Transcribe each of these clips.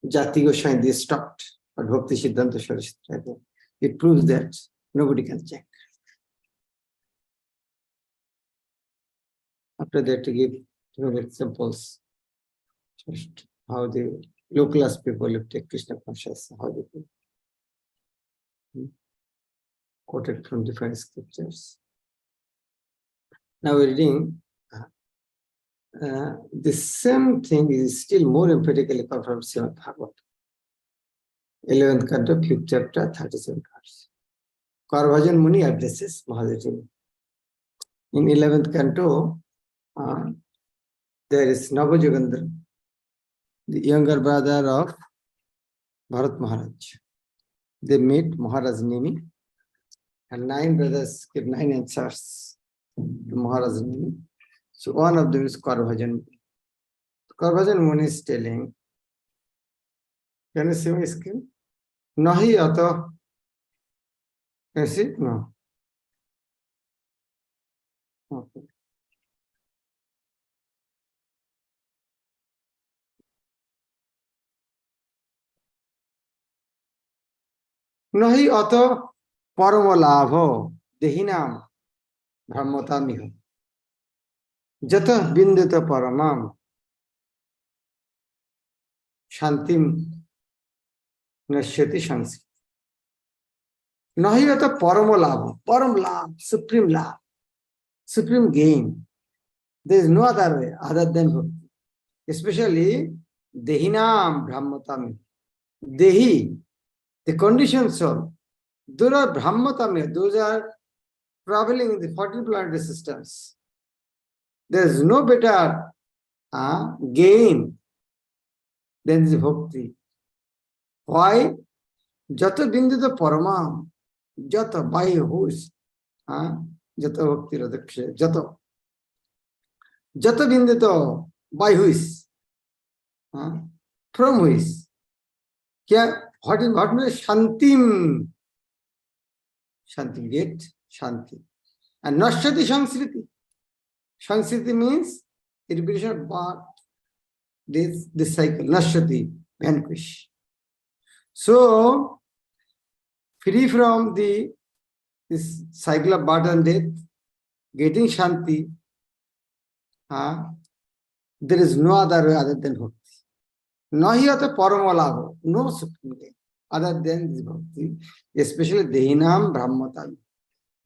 Jati Goswami, they stopped. But Bhakti Siddhanta Saraswati, it proves that nobody can check. After that, to give examples, just how the low class people will take Krishna consciousness, how they do. Quoted from different scriptures. Now we're reading the same thing is still more emphatically come from Srimad Bhagavatam. 11th canto, 5th chapter, 37th verse. Karvajan Muni addresses Mahadevji. In 11th canto, there is Navajogandra, the younger brother of Bharat Maharaj. They meet Maharaj Nimi, and 9 brothers give 9 answers to Maharaj Nimi. So one of them is Karvajan. Karvajan Muni is telling, can you see my screen? Nahi ata. Can you see it? No. Okay. Nahi ata paramalabho dehinam brahmatamiho. Jata bindata paramam shantim nashyati shansi. Nahi ata paramalabho, param labh, supreme gain. There is no other way other than bhakti. Especially dehinam brahmatami. Dehi, the conditioned soul, those are brahmatami, those are traveling in the 14 planetary systems. There is no better gain than the bhakti. Why? Jata bindita paramam. Jata, by who is? Jata bhakti radaksha. Jata. Jata bindita, by who is? From who is? What means shantim? Shanti, get shanti. And nashyati shansriti. Shansriti means the repetition of birth, this cycle, nashyati, vanquish. So, free from this cycle of birth and death, getting shanti, there is no other way other than bhakti. Nahiyata paramalabho, no supreme gain other than this bhakti, especially dehinam brahmatami.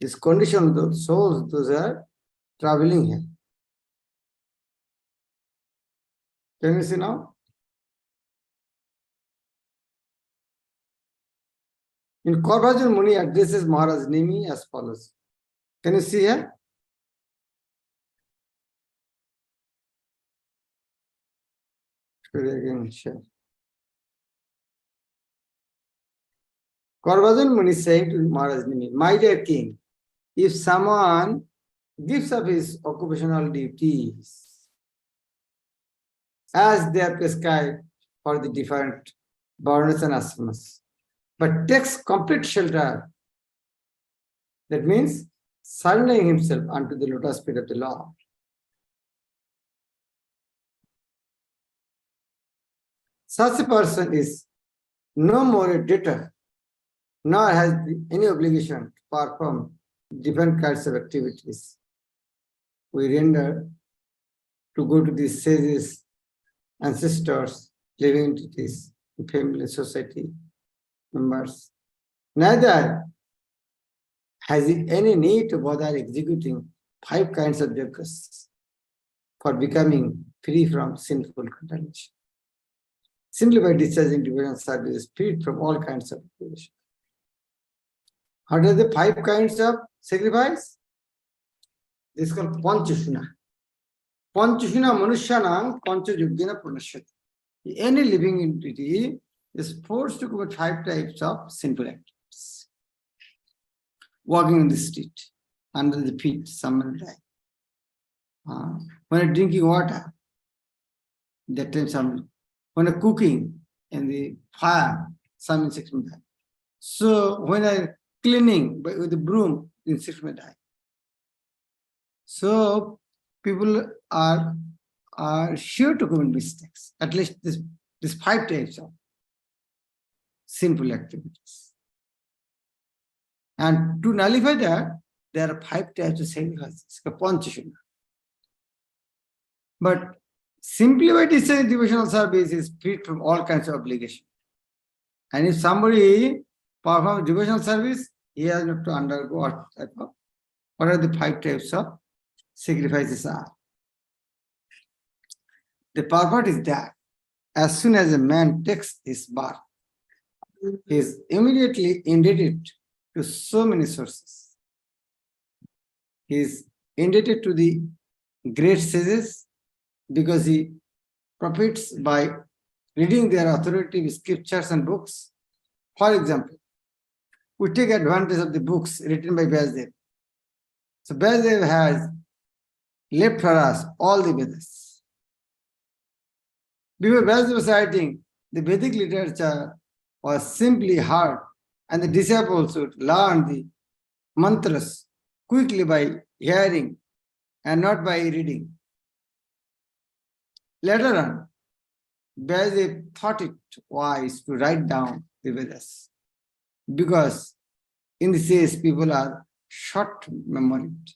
This condition of those souls, those are traveling here. Can you see now? In Karvajan Muni addresses Maharaj Nimi as follows. Can you see here? Again, share. Karvajan Muni saying to Maharaj Nimi, my dear king, if someone gives up his occupational duties as they are prescribed for the different varnas and ashramas, but takes complete shelter, that means surrendering himself unto the lotus feet of the Lord, such a person is no more a debtor, nor has any obligation to perform different kinds of activities we render to go to these sages, ancestors, living entities, family, society members. Neither has he any need to bother executing 5 kinds of yagas for becoming free from sinful contamination. Simply by discharging devotional service is freed from all kinds of deprivation. What are the 5 kinds of sacrifice? This is called Panchashuna. Panchashuna Manushanam Panchayugena Pranashyati. Any living entity is forced to commit 5 types of sinful activities. Walking on the street, under the feet, someone die. When drinking water, that time someone. When cooking in the fire, some insects may die. So when cleaning with the broom, insects may die. So people are sure to commit mistakes. At least this 5 types of simple activities. And to nullify that, there are 5 types of sacrifices, Panchashuna. But simply by discharging devotional service is freed from all kinds of obligation. And if somebody performs devotional service, he has not to undergo what are the 5 types of sacrifices are. The purport is that as soon as a man takes his birth, he is immediately indebted to so many sources. He is indebted to the great sages because he profits by reading their authoritative scriptures and books. For example, we take advantage of the books written by Vyasadeva. So Vyasadeva has left for us all the Vedas. Before Vyasadeva was writing, the Vedic literature was simply heard, and the disciples would learn the mantras quickly by hearing and not by reading. Later on, Vyasadeva thought it wise to write down the Vedas because in this age people are short-memoried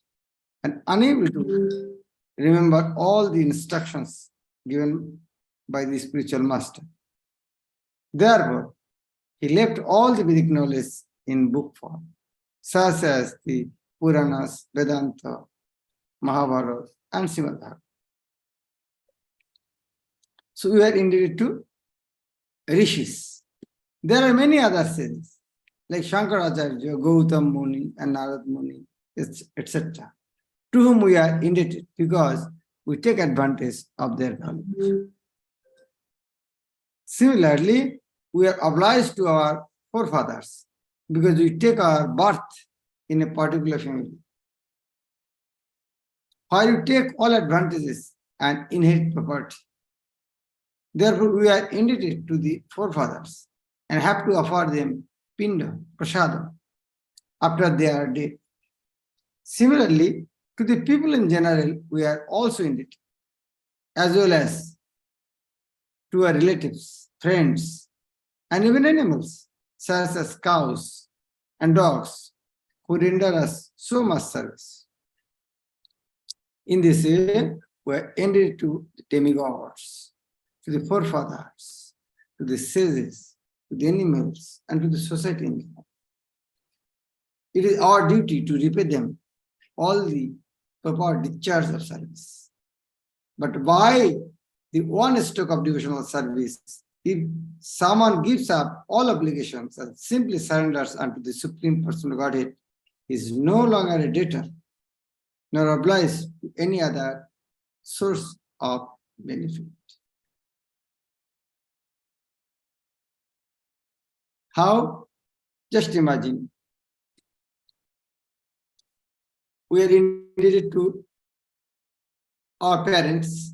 and unable to remember all the instructions given by the spiritual master. Therefore, he left all the Vedic knowledge in book form, such as the Puranas, Vedanta, Mahabharata, and Srimad Bhagavatam. So we are indebted to rishis. There are many other sages, like Shankaracharya, Gautam Muni, and Narad Muni, etc., to whom we are indebted because we take advantage of their knowledge. Similarly, we are obliged to our forefathers because we take our birth in a particular family. While you take all advantages and inherit property, therefore we are indebted to the forefathers and have to offer them pinda, prasadam, after they are dead. Similarly, to the people in general, we are also indebted, as well as to our relatives, friends, and even animals, such as cows and dogs, who render us so much service. In this way, we are indebted to the demigods, to the forefathers, to the sages, to the animals, and to the society in general. It is our duty to repay them all the proper discharge of service. But why the one stroke of devotional service, if someone gives up all obligations and simply surrenders unto the Supreme Person of Godhead, is no longer a debtor, nor obliged to any other source of benefit. How? Just imagine. We are indebted to our parents.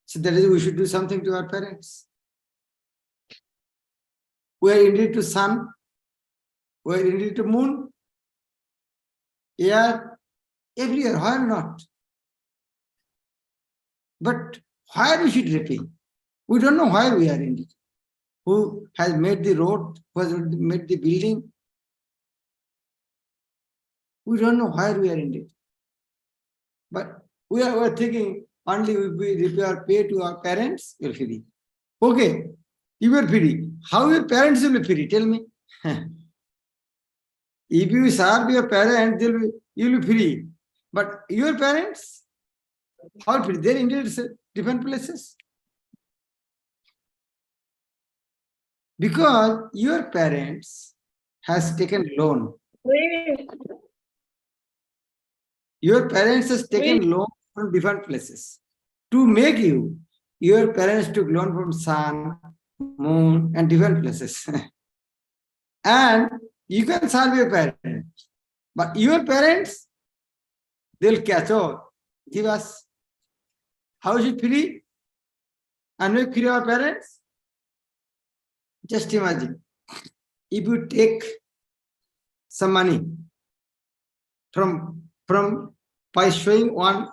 So that is, we should do something to our parents. We are indebted to sun. We are indebted to moon, air, everywhere. Why not? But why we should repay? We don't know why we are indebted. Who has made the road? Who has made the building? We don't know why we are indebted. But we are thinking only if we repay or pay to our parents, we are free. Okay, you are free. How your parents will be free? Tell me. If you serve your parents, you will be free. But your parents, how free? They are in different places. Because your parents has taken loan. Your parents has taken loan from different places. To make you, your parents took loan from sun, moon, and different places. And you can serve your parents. But your parents, they'll catch up. Give us. How is it free? And we free our parents? Just imagine. If you take some money from by showing one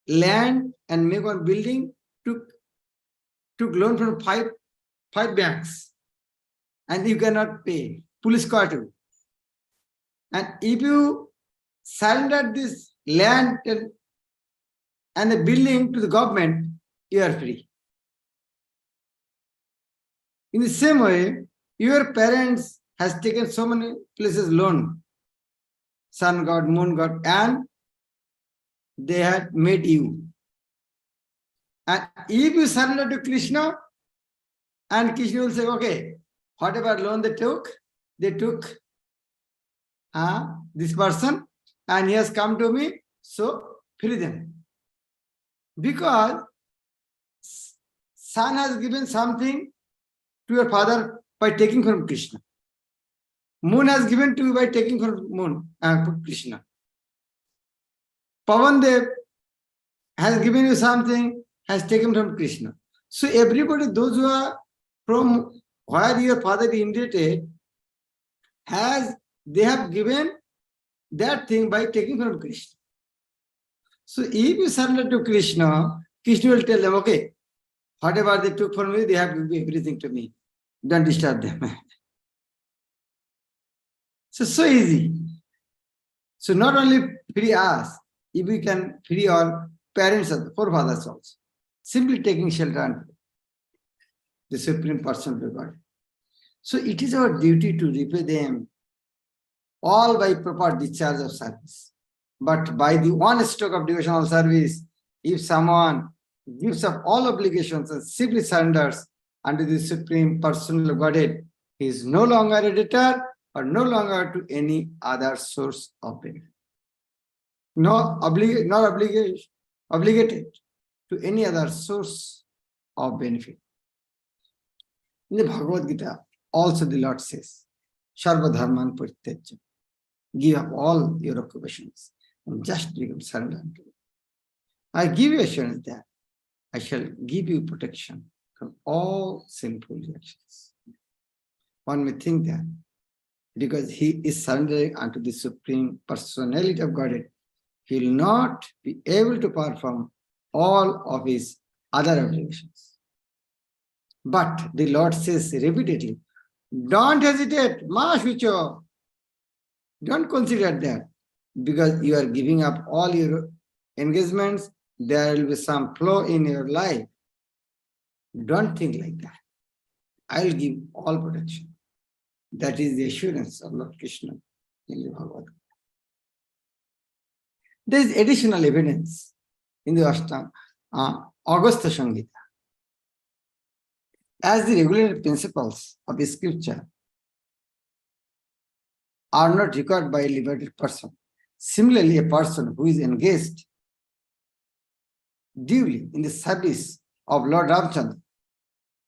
land and make one building, took loan from five banks. and you cannot pay. Police caught you. And if you surrender this land and the building to the government, you are free. In the same way, your parents has taken so many places loan, sun god, moon god, and they had made you. And if you surrender to Krishna, and Krishna will say, okay, whatever loan they took this person, and he has come to me, so free them. Because son has given something to your father by taking from Krishna. Moon has given to you by taking from Krishna. Pavandev has given you something, has taken from Krishna. So everybody, those who are from where your father indebted, they have given that thing by taking from Krishna. So if you surrender to Krishna, Krishna will tell them, okay, whatever they took from me, they have to give everything to me. Don't disturb them. So easy. So not only free us, if we can free our parents and forefathers also, simply taking shelter and the Supreme Person of God. So it is our duty to repay them all by proper discharge of service. But by the one stroke of devotional service, if someone gives up all obligations and simply surrenders unto the Supreme Personal Godhead, he is no longer a debtor or no longer to any other source of benefit. Not obligated to any other source of benefit. In the Bhagavad Gita, also the Lord says, Sarva Dharman Parityajya. Give up all your occupations and just become surrender unto me. I give you assurance that I shall give you protection from all sinful reactions. One may think that because he is surrendering unto the Supreme Personality of Godhead, he will not be able to perform all of his other obligations. But the Lord says repeatedly, don't hesitate, ma shucho. Don't consider that, because you are giving up all your engagements, there will be some flaw in your life. Don't think like that. I will give all protection. That is the assurance of Lord Krishna in the Bhagavad Gita. There is additional evidence in the Agastya Samhita. As the regulated principles of the scripture are not required by a liberated person, similarly, a person who is engaged duly in the service of Lord Ramchandra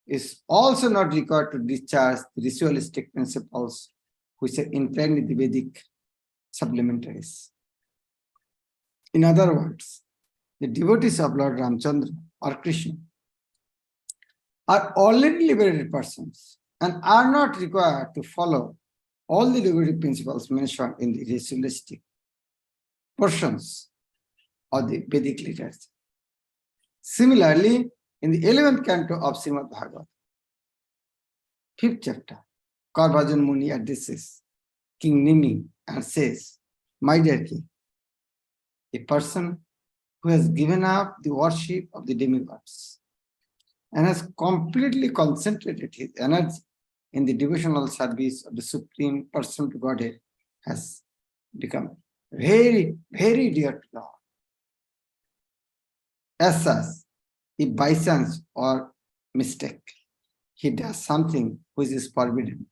is also not required to discharge the ritualistic principles which are entwined with the Vedic supplementaries. In other words, the devotees of Lord Ramchandra or Krishna are already liberated persons and are not required to follow all the liberative principles mentioned in the ritualistic portions of the Vedic literature. Similarly, in the 11th canto of Srimad Bhagavatam, 5th chapter, Karvajan Muni addresses King Nimi and says, my dear king, a person who has given up the worship of the demigods and has completely concentrated his energy in the devotional service of the Supreme Person to Godhead has become very, very dear to Lord. As such, if by chance or mistake he does something which is forbidden,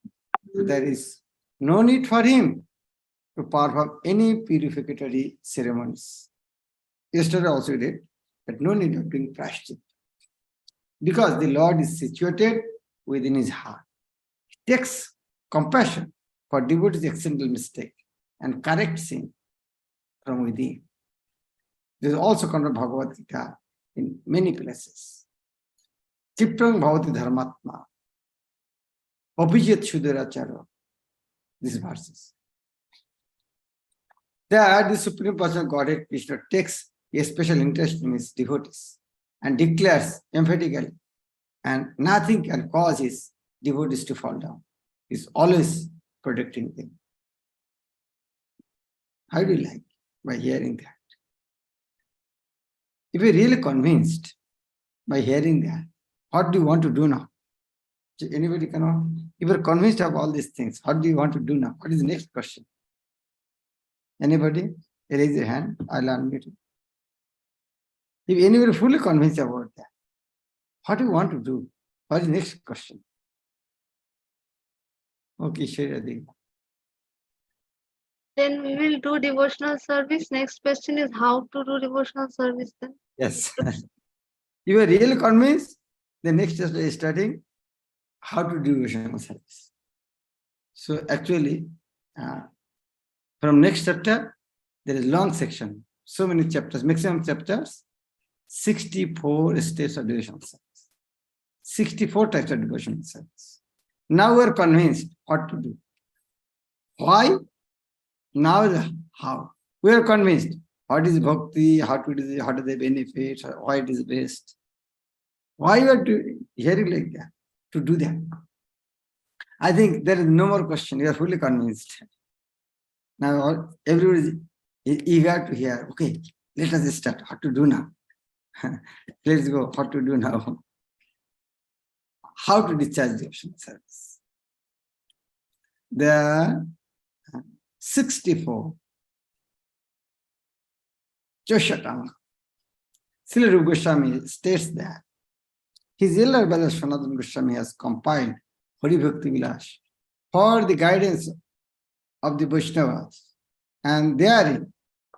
there is no need for him to perform any purificatory ceremonies. Yesterday also we did, but no need of doing prashchit, because the Lord is situated within his heart. He takes compassion for devotee's accidental mistake and corrects him from within. This is also come from Bhagavad Gita in many places. Chiprang bhavati dharmatma, abhijit shuddharachara. These verses. There, the Supreme Person of Godhead Krishna takes a special interest in his devotees and declares emphatically, and nothing can cause his devotees to fall down. is always protecting them. How do you like by hearing that? If you're really convinced by hearing that, what do you want to do now? Anybody cannot? If you're convinced of all these things, what do you want to do now? What is the next question? Anybody? Raise your hand. I'll unmute you. If anybody fully convinced about that, what do you want to do? What is the next question? Okay, Shreya. Then we will do devotional service. Next question is how to do devotional service then? Yes. You are really convinced, the next step is studying how to do devotional service. So actually, from next chapter, there is long section, so many chapters, maximum chapters, 64 steps of devotional service, 64 types of devotional service. Now we are convinced what to do. Why? Now the how. We are convinced what is bhakti, how to do, how do they benefit, why it is best. Why you are hearing like that? To do that. I think there is no more question. You are fully convinced. Now everybody is eager to hear. Okay, let us start. What to do now? Let's go. What to do now? How to discharge devotional service. The 64 Joshatama. Srila Rupa Goswami states that his elder brother Sanatana Goswami has compiled Hari Bhakti Vilas for the guidance of the Vaishnavas, and therein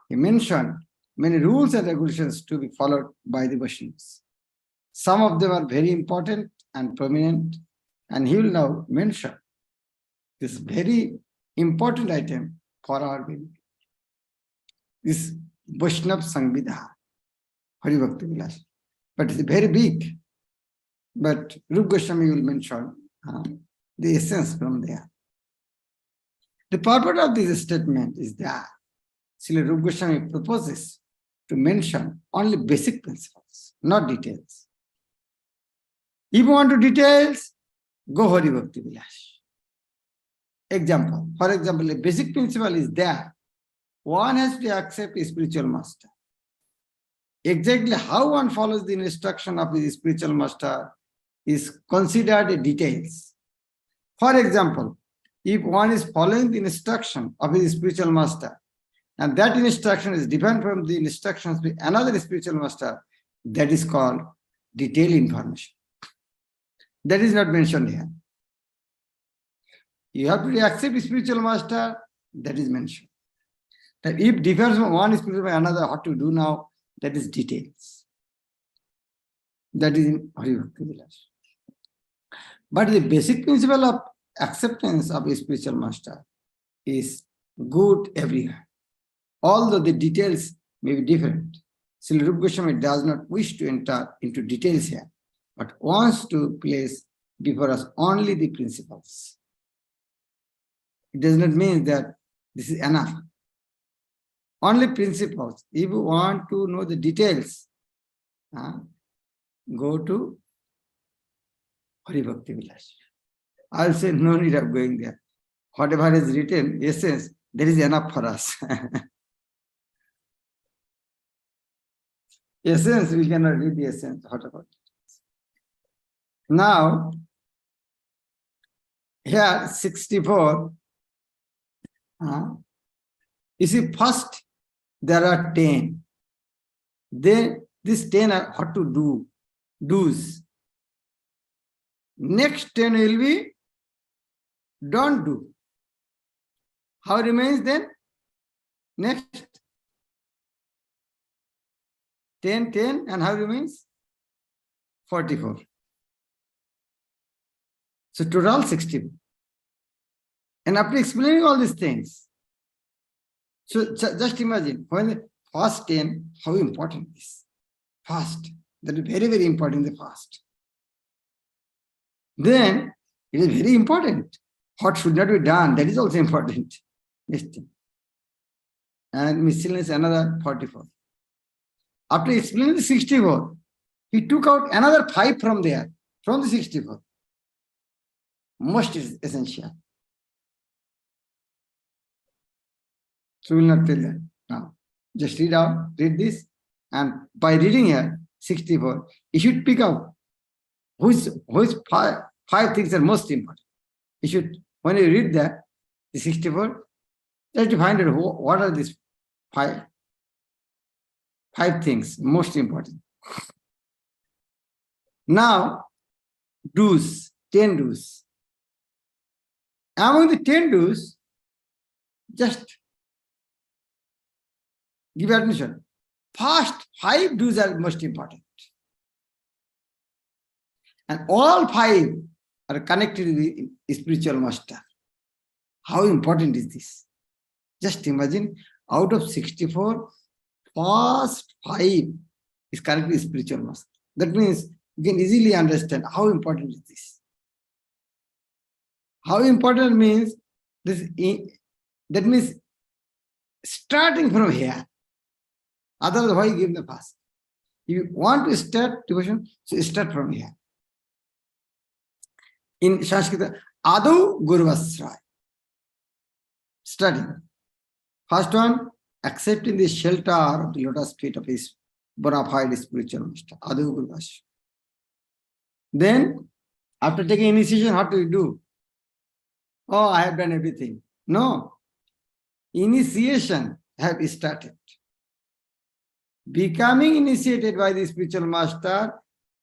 he mentioned many rules and regulations to be followed by the Vaishnavas. Some of them are very important and prominent, and he will now mention this very important item for our benefit. This Vaishnav Samvidha, Hari Bhakti Vilas. But it's very big. But Rupa Goswami will mention the essence from there. The purport of this statement is that Srila Rupa Goswami proposes to mention only basic principles, not details. If you want to details, go Hari Bhakti Vilas. Example. For example, a basic principle is that one has to accept a spiritual master. Exactly how one follows the instruction of his spiritual master is considered a details. For example, if one is following the instruction of his spiritual master, and that instruction is different from the instructions of another spiritual master, that is called detailed information. That is not mentioned here. You have to accept a spiritual master, that is mentioned. That if differs from one spiritual by another, what to do now, that is details. That is in Hari Bhakti Vilas. But the basic principle of acceptance of a spiritual master is good everywhere. Although the details may be different, Srila Rupa Goswami does not wish to enter into details here, but wants to place before us only the principles. It does not mean that this is enough. Only principles. If you want to know the details, go to Hari Bhakti Vilas. I will say no need of going there. Whatever is written, essence, there is enough for us. Essence, we cannot read the essence. What about it? Now, here 64. You see, first there are 10. Then these 10 are what to do, do's. Next 10 will be don't do. How remains then? Next 10, 10, and how remains? 44. So total 60. And after explaining all these things, so just imagine when the first 10, how important it is. Fast. That is very, very important, the fast. Then it is very important. What should not be done, that is also important. Next thing. And miscellaneous another 44. After explaining the 64, he took out another 5 from there, from the 64. most essential. So we will not tell that now. Just read this, and by reading here 64, you should pick out which five things are most important. You should, when you read that, the 64, try to find out what are these five things most important. Now, do's, 10 do's. Among the 10 do's, just give attention. First 5 do's are most important. And all 5 are connected with the spiritual master. How important is this? Just imagine, out of 64, first 5 is connected with spiritual master. That means you can easily understand how important is this. How important means this. That means starting from here. Otherwise, why give the fast? If you want to start devotion, so start from here. In Sanskrit, Adu Gurvasraya. Studying. First one, accepting the shelter of the lotus feet of his bona fide spiritual master. Adu Gurvasraya. Then, after taking initiation, what do you do? Oh, I have done everything. No. Initiation have started. Becoming initiated by the spiritual master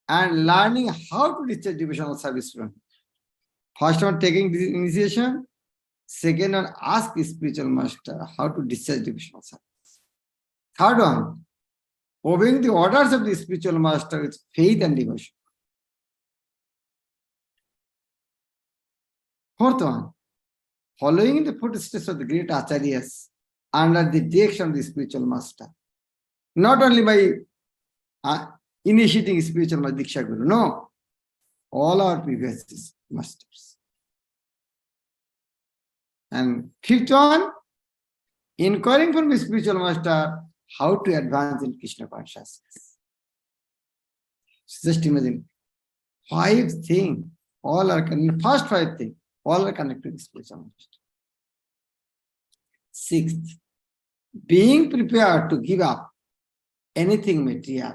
and learning how to discharge devotional service from him. First one, taking this initiation. Second one, ask the spiritual master how to discharge devotional service. Third one, obeying the orders of the spiritual master with faith and devotion. Fourth one, following in the footsteps of the great acharyas under the direction of the spiritual master. Not only by initiating spiritual master, Diksha Guru, no, all our previous masters. And fifth one, inquiring from the spiritual master how to advance in Krishna consciousness. Just imagine, 5 things, all are connected, first 5 things, all are connected to spiritual master. Sixth, being prepared to give up anything material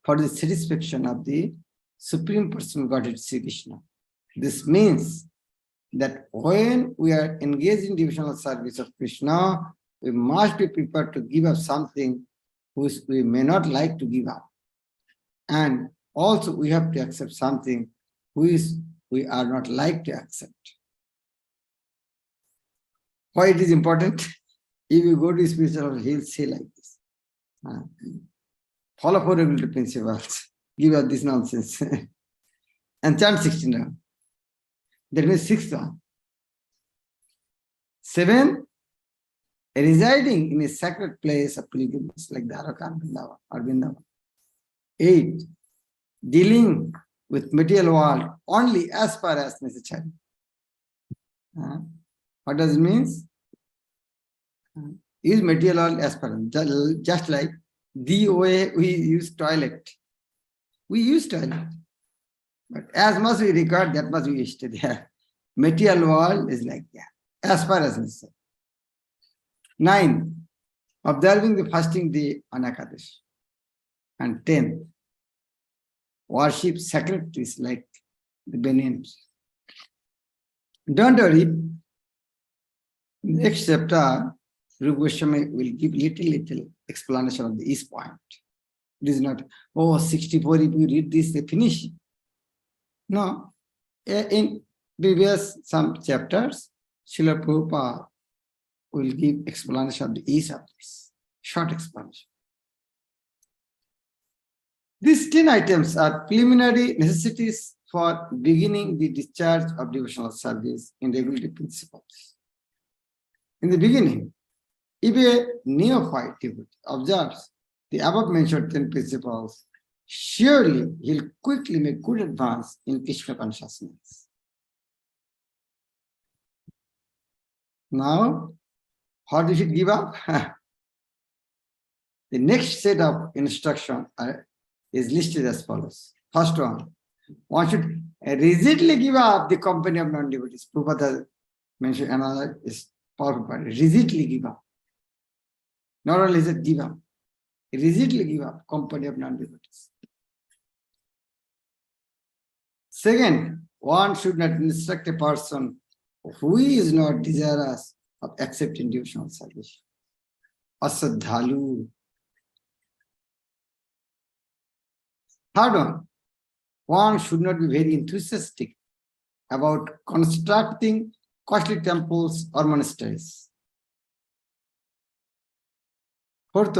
for the satisfaction of the Supreme Personal Godhead Sri Krishna. This means that when we are engaged in devotional service of Krishna, we must be prepared to give up something which we may not like to give up. And also we have to accept something which we are not like to accept. Why it is important? If you go to spiritual, he'll say like this. Follow 4 regulatory principles. Give up this nonsense. And chant 16 now. That means 6th one. 7, residing in a sacred place of pilgrimage like Dwaraka or Vrindavan. 8, dealing with material world only as far as necessary. What does it mean? Use material world as far as, just like the way we use toilet. We use toilet. But as much we record, that much we stay there. Material world is like that, as far as necessary. 9, observing the fasting day on Ekadashi. And 10, worship sacred trees like the Benians. Don't worry, next chapter, Rupa Goswami will give little explanation of the east point. It is not, 64, if you read this, they finish. No, in previous some chapters, Srila Prabhupada will give explanation of the ease of this, short explanation. These 10 items are preliminary necessities for beginning the discharge of devotional service in regulative principles. In the beginning, if a neophyte devotee observes the above mentioned 10 principles, surely he'll quickly make good advance in Krishna consciousness. Now, how do you give up? The next set of instruction is listed as follows. First one should rigidly give up the company of non-devotees. Prabhupada mentioned another is powerful part. Rigidly give up. Not only is it give up, rigidly give up company of non-devotees. Second, one should not instruct a person who is not desirous of accepting devotional service. Asadhalu. Third one should not be very enthusiastic about constructing costly temples or monasteries. Fourth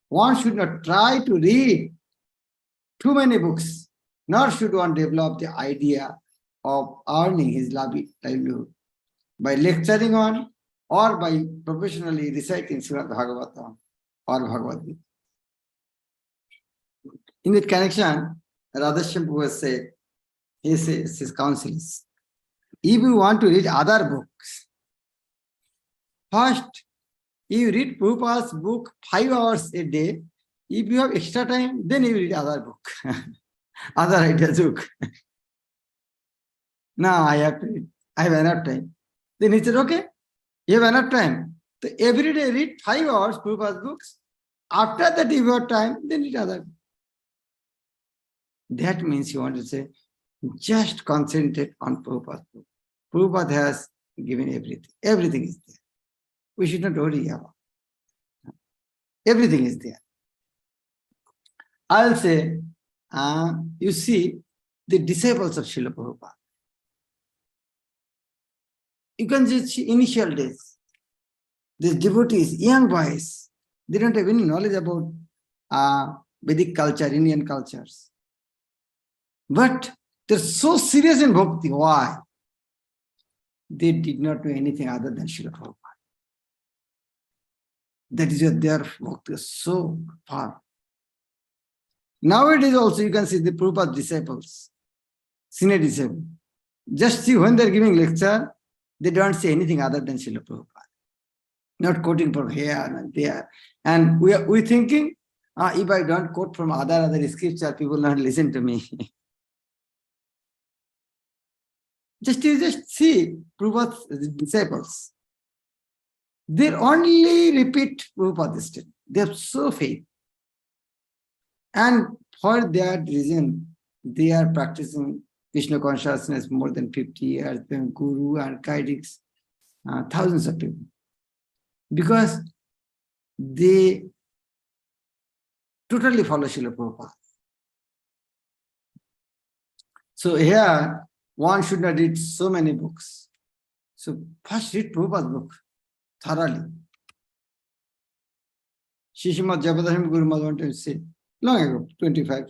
one should not try to read too many books, nor should one develop the idea of earning his livelihood by lecturing on or by professionally reciting Srimad Bhagavatam or Bhagavad Gita. In that connection, Radhashyam Prabhu said, he says, his counsel is, if you want to read other books, first, you read Prabhupada's book 5 hours a day. If you have extra time, then you read other book, other writer's book. Now I have enough time. Then he said, okay, you have enough time. So every day read 5 hours Prabhupada's books. After that, if you have time, then read other book. That means you want to say, just concentrate on Prabhupada's book. Prabhupada has given everything. Everything is there. We should not worry about it. Everything is there. I'll say, you see, the disciples of Srila Prabhupada. You can just see initial days. These devotees, young boys, they don't have any knowledge about Vedic culture, Indian cultures. But they're so serious in bhakti. Why? They did not know anything other than Srila Prabhupada. That is why their bhakti is so far. Nowadays also you can see the Prabhupada disciples, senior disciples. Just see when they're giving lecture, they don't say anything other than Srila Prabhupada. Not quoting from here and there. And we thinking, if I don't quote from other scripture, people will not listen to me. You just see Prabhupada's disciples. They only repeat Prabhupada's statement. They have so faith. And for that reason, they are practicing Krishna consciousness more than 50 years, then guru and guiding thousands of people. Because they totally follow Srila Prabhupada. So here, one should not read so many books. So first read Prabhupada's book thoroughly. Shishimad Jabadasham Guru Maharaj wanted to say, long ago, 25,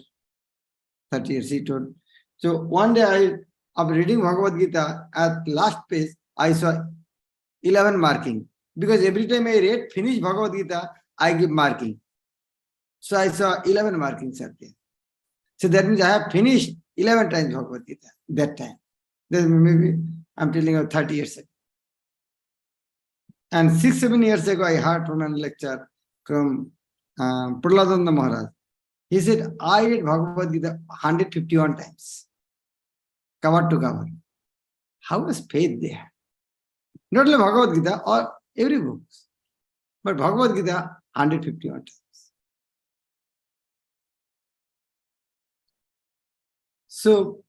30 years, he told. So one day after reading Bhagavad Gita, at last page, I saw 11 marking. Because every time I finish Bhagavad Gita, I give marking. So I saw 11 markings are there. So that means I have finished 11 times Bhagavad Gita that time. Then maybe I'm telling you 30 years ago. And 6-7 years ago, I heard from a lecture from Prahladananda Maharaj. He said, I read Bhagavad Gita 151 times, cover to cover. How much faith they have? Not only Bhagavad Gita or every book, but Bhagavad Gita 151 times. So,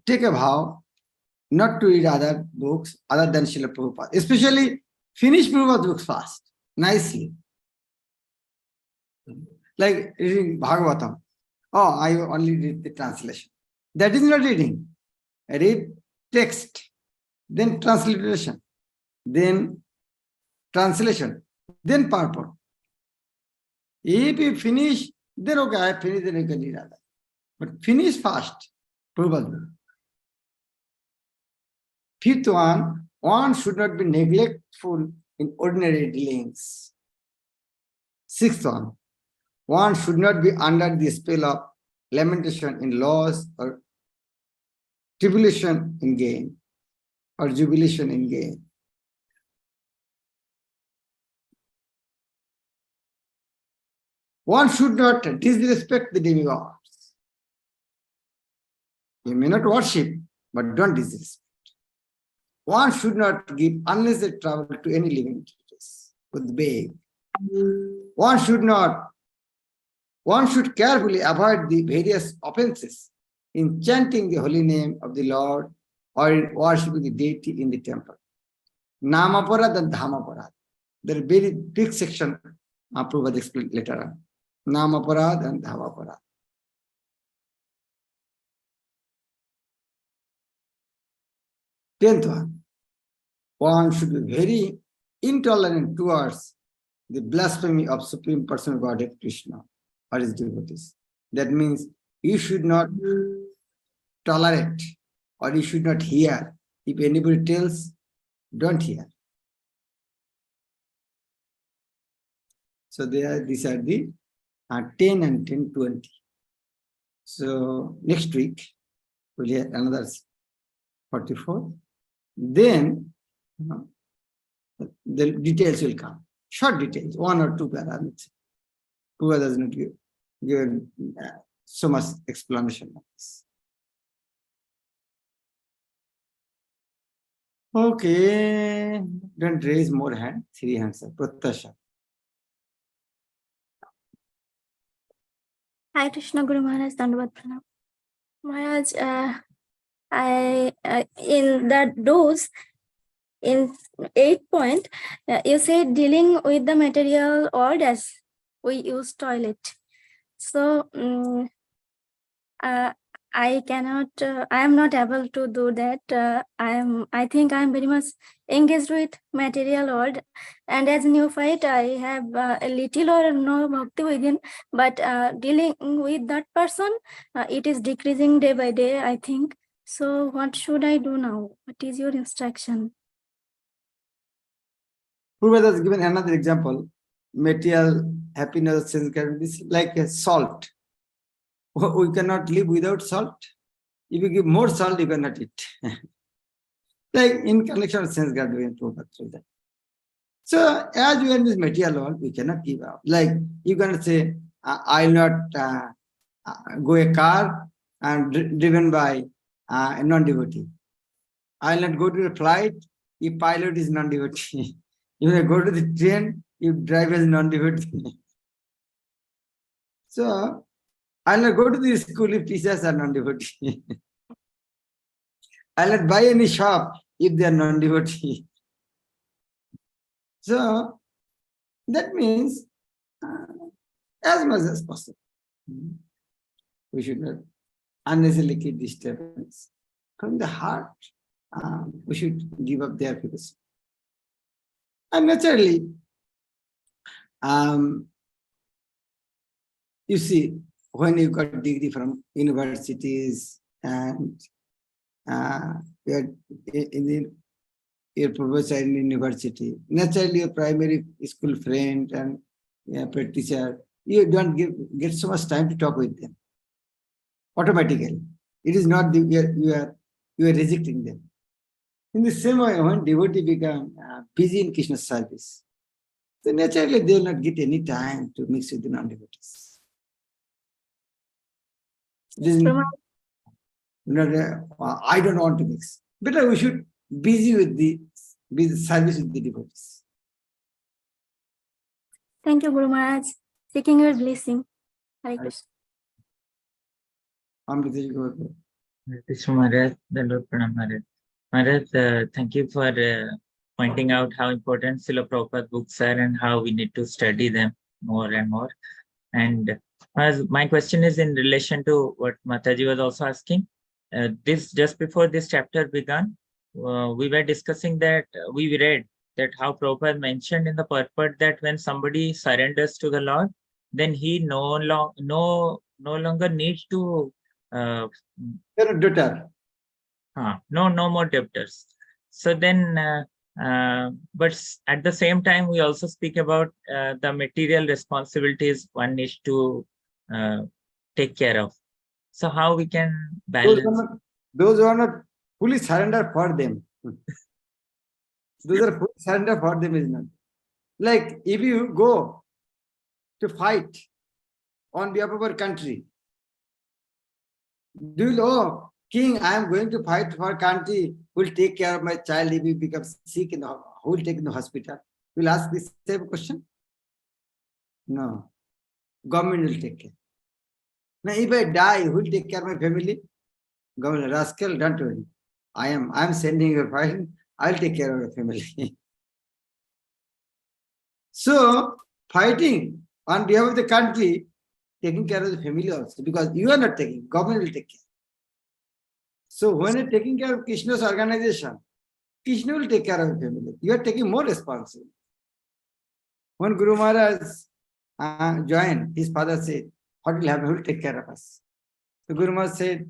take a vow not to read other books other than Srila Prabhupada. Especially finish Prabhupada's books fast, nicely. Like reading Bhagavatam. Oh, I only read the translation. That is not reading. Read text, then transliteration, then translation, then purport. If you finish, then okay, I finish, then you can read other. But finish fast, Prabhupada. Fifth one should not be neglectful in ordinary dealings. Sixth one should not be under the spell of lamentation in loss or tribulation in gain or jubilation in gain. One should not disrespect the demigods. You may not worship, but don't disrespect. One should not give unnecessary trouble to any living entities with beg. One should carefully avoid the various offenses in chanting the holy name of the Lord or in worshiping the deity in the temple. Namaparad and Dhamaparad. There is a very big section Prabhupada explained later on. Namaparad and Dhamaparad. 10th one. One should be very intolerant towards the blasphemy of Supreme Personal Godhead Krishna or his devotees. That means you should not tolerate or you should not hear. If anybody tells, don't hear. So these are the 10 and 10, 20. So next week, we'll hear another 44. Then the details will come. Short details, 1 or 2 paragraphs. Who does not give so much explanation of this. Okay, don't raise more hands. 3 hands. Pratyasha. Hi Krishna Guru Maharaj, Dandavat Pranam. Maharaj, in that dose, in 8 point, you said dealing with the material world as we use toilet. So I cannot, I am not able to do that. I think I am very much engaged with material world, and as neophyte, I have a little or no bhakti within, but dealing with that person, it is decreasing day by day, I think. So what should I do now? What is your instruction? Prabhupada has given another example. Material happiness is like a salt. We cannot live without salt. If you give more salt, you cannot eat. Like in connection with sense gathering, Prabhupada. So as we are in this material world, we cannot give up. Like you cannot say, I'll not go a car and driven by a non-devotee. I'll not go to a flight if pilot is non-devotee. You may go to the train if driver is non-devotee. So I'll not go to the school if teachers are non-devotee. I'll not buy any shop if they are non-devotee. So that means as much as possible, we should not unnecessarily keep disturbance. From the heart, we should give up their philosophy. And naturally, you see, when you got degree from universities and you're in your professor in university, naturally your primary school friend and teacher, you don't get so much time to talk with them. Automatically, it is not you are rejecting them. In the same way, when devotee become busy in Krishna's service, then naturally they will not get any time to mix with the non-devotees. I don't want to mix. Better we should busy with the service with the devotees. Thank you, Guru Maharaj. Seeking your blessing. Hare Krishna. Krishna Maharaj, Dandavat Pranam Maharaj. Maharaj, thank you for pointing out how important Srila Prabhupada books are and how we need to study them more and more. And my question is in relation to what Mataji was also asking. This just before this chapter began, we were discussing that we read that how Prabhupada mentioned in the purport that when somebody surrenders to the Lord, then he no longer needs to Debtor. no more debtors. So then, but at the same time, we also speak about the material responsibilities one needs to take care of. So how we can balance? Those who are not fully surrender for them. Those are fully surrender for them is not. Like if you go to fight on behalf of our country, do you know King, I am going to fight for country who will take care of my child if he becomes sick in the who will take in the hospital. You will ask this same question? No. Government will take care. Now, if I die, who will take care of my family? Government, rascal, don't worry. I am sending your file. I'll take care of your family. So, fighting on behalf of the country, taking care of the family also, because you are not taking, government will take care. So, when you're taking care of Krishna's organization, Krishna will take care of the family. You are taking more responsibility. When Guru Maharaj joined, his father said, what will happen? Who will take care of us? So Guru Maharaj said,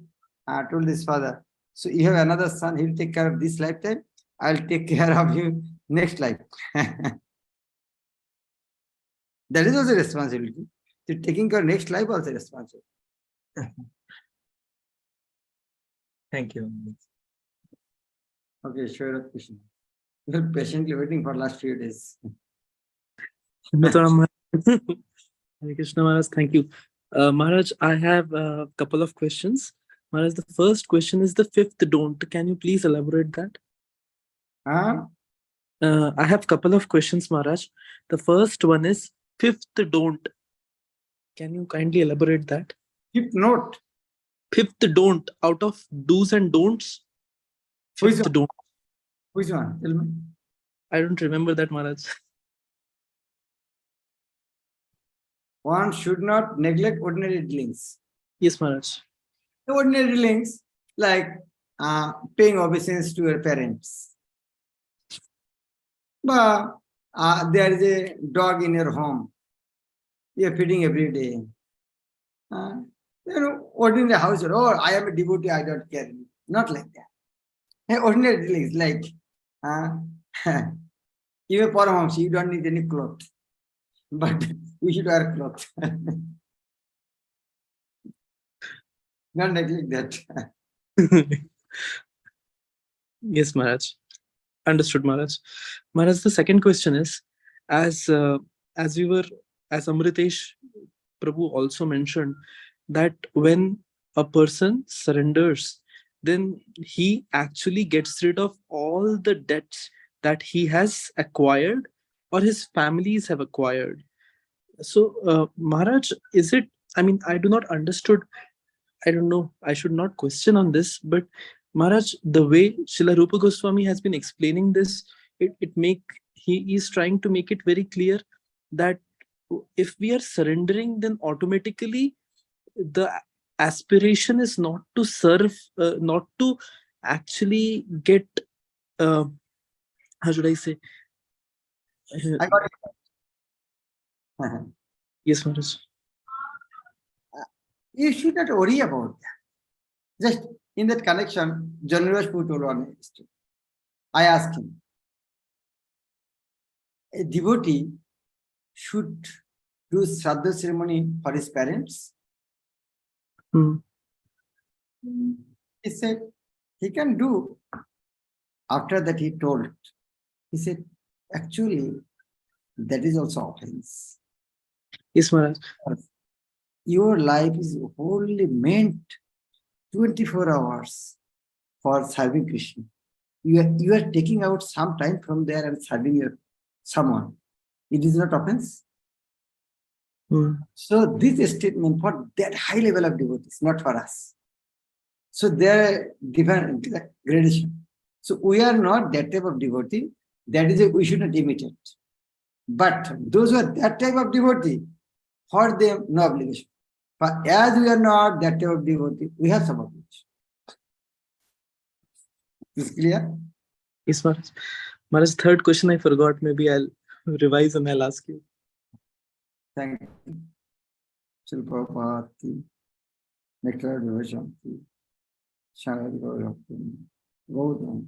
told his father, so you have another son, he will take care of this lifetime, I'll take care of you next life. That is also responsibility. So taking care of next life also responsibility. Thank you. Okay, sure, Krishna. You're patiently waiting for last few days. Hare Krishna Maharaj, thank you. Maharaj, I have a couple of questions. Maharaj, the first question is the fifth don't. Can you please elaborate that? Huh? I have a couple of questions, Maharaj. The first one is fifth don't. Can you kindly elaborate that? Keep note. Fifth don't out of do's and don'ts. Which Fifth one? don't. Which one? Tell me. I don't remember that, Maharaj. One should not neglect ordinary dealings. Yes, Maharaj. The ordinary dealings like paying obeisance to your parents. But there is a dog in your home. You are feeding every day. Ordinary household. Oh, I am a devotee, I don't care. Not like that. Ordinary dealings like you are Paramahamsa, you don't need any clothes. But we should wear clothes. Not neglect that. Yes, Maharaj. Understood, Maharaj. Maharaj, the second question is, as Amritesh Prabhu also mentioned, that when a person surrenders, then he actually gets rid of all the debts that he has acquired or his families have acquired. So, Maharaj, is it, I mean, I do not understood, I don't know, I should not question on this, but Maharaj, the way Srila Rupa Goswami has been explaining this, he is trying to make it very clear that if we are surrendering, then automatically the aspiration is not to serve, not to actually get, how should I say? I got it. Yes, Maharaj. You should not worry about that. Just in that connection, Janraj put on it. I asked him, a devotee should do Shraddha ceremony for his parents? He said, he can do. After that, he told, he said, actually, that is also offense. Yes, Maharaj. Your life is wholly meant 24 hours for serving Krishna. You are taking out some time from there and serving someone. It is not offense. So this statement for that high level of devotees, not for us. So there are different gradation. So we are not that type of devotee. That is we should not imitate. But those who are that type of devotee, for them, no obligation. But as we are not that type of devotee, we have some obligation. Is clear? Yes, Maharaj. Maharaj, third question I forgot. Maybe I'll revise and I'll ask you. Thank you. Srila Prabhupada ki, Nectar Devotion ki, Sharad Gaurav ki, Gautam.